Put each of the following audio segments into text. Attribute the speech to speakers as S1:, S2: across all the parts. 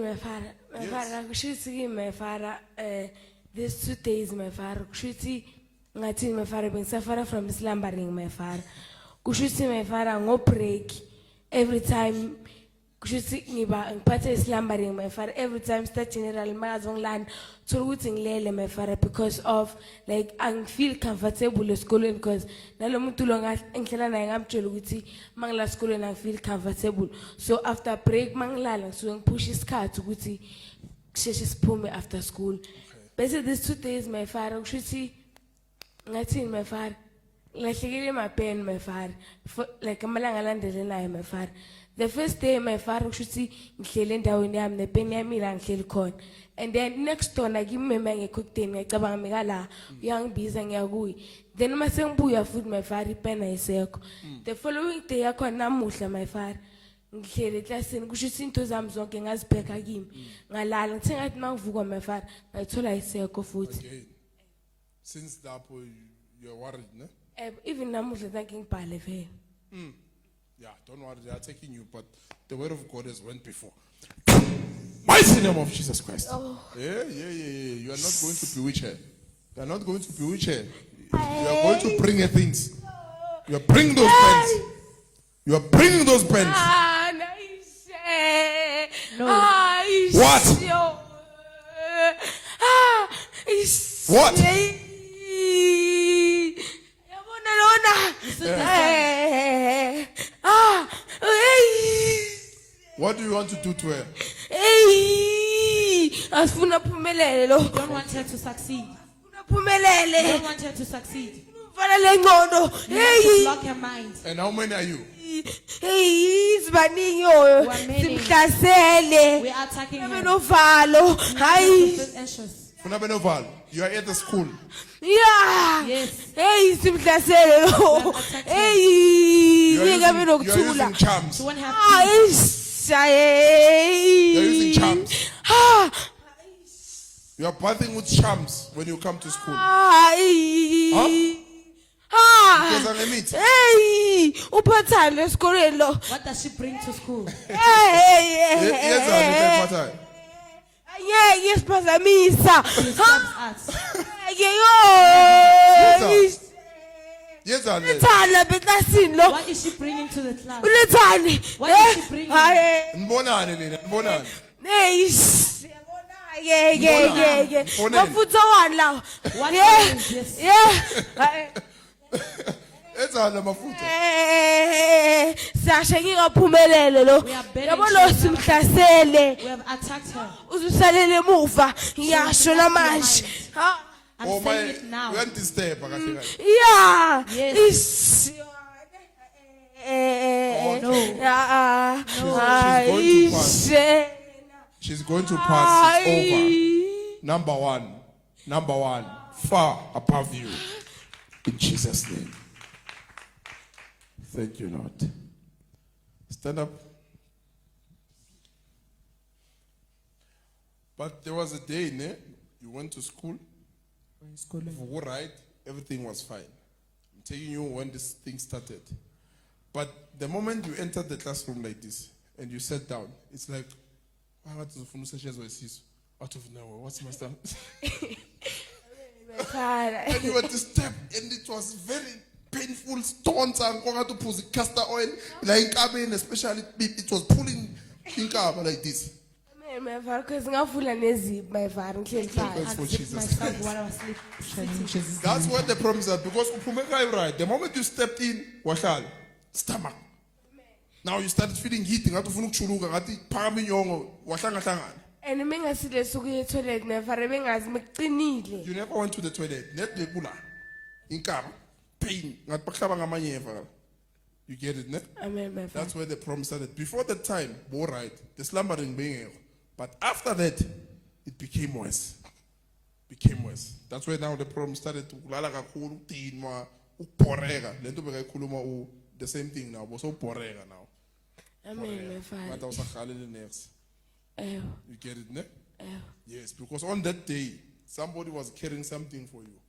S1: my father. My father, kushuti my father. These 2 days, my father. Kushuti ngati my father being suffer from slumbering, my father. Kushuti my father ngo break every time. Kushuti ngiba ngiphathe slumbering, my father. Every time start general magazongland ukuthi ngilele, my father, because of like I feel comfortable esikoleni because nalomuntu lo ngihlela naye ngamtshela ukuthi mangila esikoleni I feel comfortable. So after break mangilala ngisuke ngipush isikhathi ukuthi kusheshe siphume after school. Bese these 2 days, my father, kushuthi ngathini, my father, lahlekile my pen, my father, like amalanga alandelelayo, my father. The first day, my father, kushuthi ngihlele endaweni yami nepen yami la ngihleli khona. And then next door ngimembe ngekhokteni ngicabanga mikala uyangibiza ngiyakuyi. Then mase ngibuya futhi, my father, ipen ayisekho. The following day yakhona namuhla, my father, ngihlele classini kushuthi into zami zonke ngazibheka kimi. Ngalala ngithe ngathi mangivuka, my father, ngayithola ayisekho futhi.
S2: Again, since that point, you're worried, no?
S1: Even namuhla thank ngibhale vele.
S2: Yeah, don't worry, they are taking you, but the word of God has went before. Mighty name of Jesus Christ. Yeah. You are not going to bewitch her. You are not going to bewitch her. You are going to bring her things. You are bringing those pens. You are bringing those pens. What? What? What do you want to do to her?
S1: Asifuna phumelele lo.
S3: You don't want her to succeed.
S1: Asifuna phumelele.
S3: You don't want her to succeed.
S1: Fanele ngcondo.
S3: You want to block her mind.
S2: And how many are you?
S1: Sibaningi oyo.
S3: We are many.
S1: Simhlasele.
S3: We are attacking her.
S1: Novalo. Hayi.
S3: Anxious.
S2: Funabenoval, you are at the school.
S1: Yeah.
S3: Yes.
S1: Simhlasele lo.
S2: You are using charms.
S3: She won't have
S1: peace.
S2: You are using charms.
S1: Ah.
S2: You are bathing with charms when you come to school. Because I'm a meet.
S1: Hey, uphathana esikoleni lo.
S3: What does she bring to school?
S1: Yeah, siphazamisa. Ulethana beklasini lo.
S3: What is she bringing to the class?
S1: Ulethani.
S3: What is she bringing?
S2: Nibonani nina, nibonani.
S1: Hey, yeah. Mafutha wani lawo.
S3: What is this?
S1: Yeah.
S2: Enzana mafutha.
S1: Sasha ngingaphumelele lo. Yabona simhlasele.
S3: We have attacked her.
S1: Uzusalele emuva. Ngiyasho namanje.
S3: I'm saying it now.
S2: You disturb kahle kahle.
S1: Yeah.
S3: Yes.
S1: No.
S2: She's going to pass. It's over. Number one, far above you. In Jesus' name. Thank you, Lord. Stand up. But there was a day, ne? You went to school. All right, everything was fine. I'm telling you when this thing started. But the moment you entered the classroom like this and you sat down, it's like, out of nowhere, what's my stuff? And you were disturbed, and it was very painful. Stones and going to put the castor oil, like cabin, especially it was pulling in car like this.
S1: My father, because ngafula nezipho, my father,
S2: Thanks for Jesus. That's what the promise is, because right, the moment you stepped in, washal, stomach. Now you started feeling heating. And
S1: mengasile suku toilet never bengazi meqinile.
S2: You never went to the toilet. Net lebula. In car, pain. You get it, ne?
S1: Amen, my father.
S2: That's where the promise started. Before that time, all right, the slumbering being. But after that, it became worse. That's where now the problem started to the same thing now. So now.
S1: Amen, my father.
S2: You get it, ne? Yes, because on that day, somebody was carrying something for you.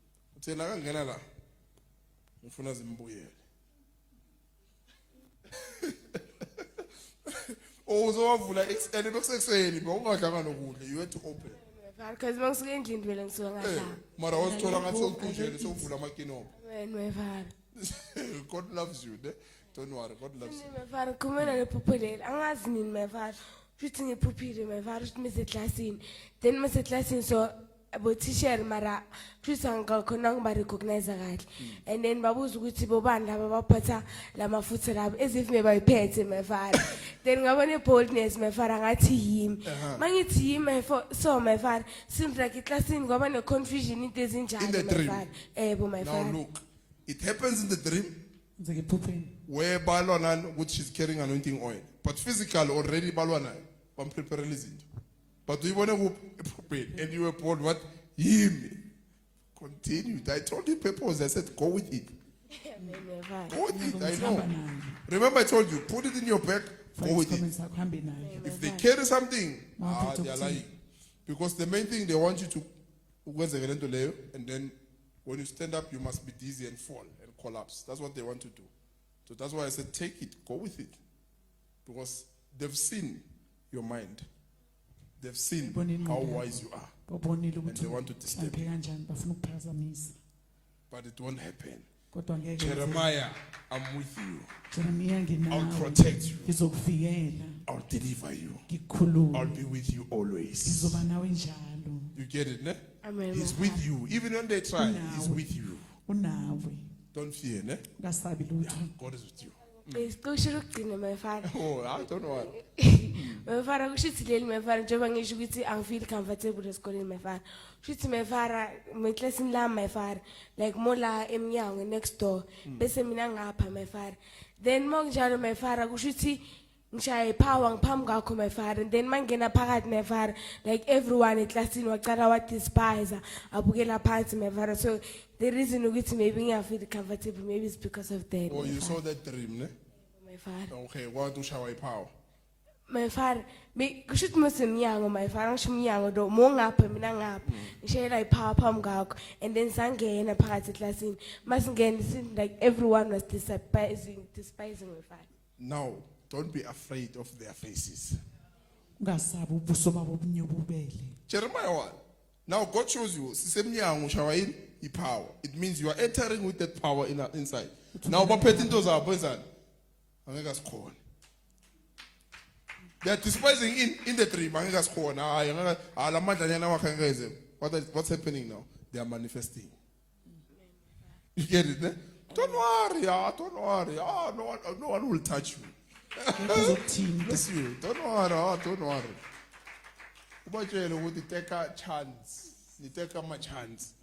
S2: Oh, uzowavula and bekusekuseni bewungadlanga nokudla. You had to open.
S1: My father, because mangisuke endlini vele ngisuke ngadlanga.
S2: Mara wasithola ngathi sewuqunjele sewuvula amakinoma.
S1: Amen, my father.
S2: God loves you, ne? Don't worry, God loves you.
S1: My father, khulumela lephupho leli. Angazi nini my father. Futhi ngiphuphile my father ukuthi mise classini. Then mise classini so abo teacher mara futhi angakhona ngiba recognize kahle. And then babuza ukuthi bobani laba baphatha lamafutha labo as if mayiphethe my father. Then ngabona boldness my father ngathi yimi. Mangithi yimi so my father seems like eclassini kwaba ne confusion into ezinjalo
S2: In the
S1: my
S2: dream.
S1: father. Ebo my
S2: Now
S1: father.
S2: look, it happens in the dream
S3: Ngizeke ephupheni.
S2: where balwana which she's carrying anointing oil. But physical already balwana bam prepare izinto. But you want to and you were told what him. Continue. I told you purpose. I said go with it.
S1: Amen, my father.
S2: Go with it. I
S3: Ngizokuhamba
S2: know.
S3: nayo.
S2: Remember I told you put it in your bag. Go with it.
S3: Comments akuhambe nayo.
S2: If they carry something,
S3: Mawuphethe
S2: they are
S3: ukuthini?
S2: lying. Because the main thing they want you to ukwenzeke lento leyo, and then when you stand up, you must be dizzy and fall and collapse. That's what they want to do. So that's why I said take it, go with it. Because they've seen your mind. They've seen
S3: Bonini
S2: how
S3: ngiyabo.
S2: wise you are.
S3: Babonile
S2: And
S3: ukuthi
S2: they want to disturb
S3: hluphe
S2: you.
S3: kanjani bafuna ukuphazamisa.
S2: But it won't happen.
S3: Kodwa ngeke.
S2: Jeremiah, I'm with you.
S3: Jeremiah
S2: I'll
S3: nginawe.
S2: protect you.
S3: Ngizokuvikela.
S2: I'll deliver you. I'll
S3: Ngikukhulule.
S2: be with you always.
S3: Ngizoba nawe njalo.
S2: You get it, ne?
S1: Amen,
S2: He's
S1: my
S2: with you. Even when they try, he's
S3: Unawe.
S2: with you.
S3: Unawe.
S2: Don't fear, ne?
S3: Ungasabi lutho.
S2: God is with you.
S1: Isiqoshile ukugcina my father.
S2: Oh, I don't know.
S1: My father kushithi leli my father njengoba ngisho ukuthi angifeel comfortable esikoleni my father. Kushithi my father my class in la my father like mola emnyango next door bese mina ngapha my father. Then mongjalo my father kushithi ngishaya power ngiphambi kwakho my father and then mangena phakathi my father like everyone eclassini wacala wa despise abukela phansi my father. So the reason ukuthi maybe ngiyafeel comfortable maybe it's because of that.
S2: Oh,
S1: my
S2: you
S1: father.
S2: saw that dream, ne?
S1: My father.
S2: Okay, what do shower power?
S1: My father, kushuthi mosemnyango my father ngisho umnyango do mongapha mina ngapha ngishayela ipower phambi kwakho and then sangena phakathi eclassini masingena it like everyone was despising my father.
S2: Now, don't be afraid of their faces.
S3: Ungasabi ubuso babo obunyobubele.
S2: Jeremiah 1. Now, God shows you, sisemnyango shower in power. It means you are entering with that power inside. Now, baphethe into zabo enzani? Angeke asikhona. They are despising in the dream. Angeke asikhona. Hayi angeke alamandlanyana wakhe angeke eze. What's happening now? They are manifesting. You get it, ne? Don't worry, don't worry. No one will touch you.
S3: Kuzokuthini?
S2: Bless you. Don't worry, don't worry. Ubatshele ukuthi take a chance. Ni take a chance.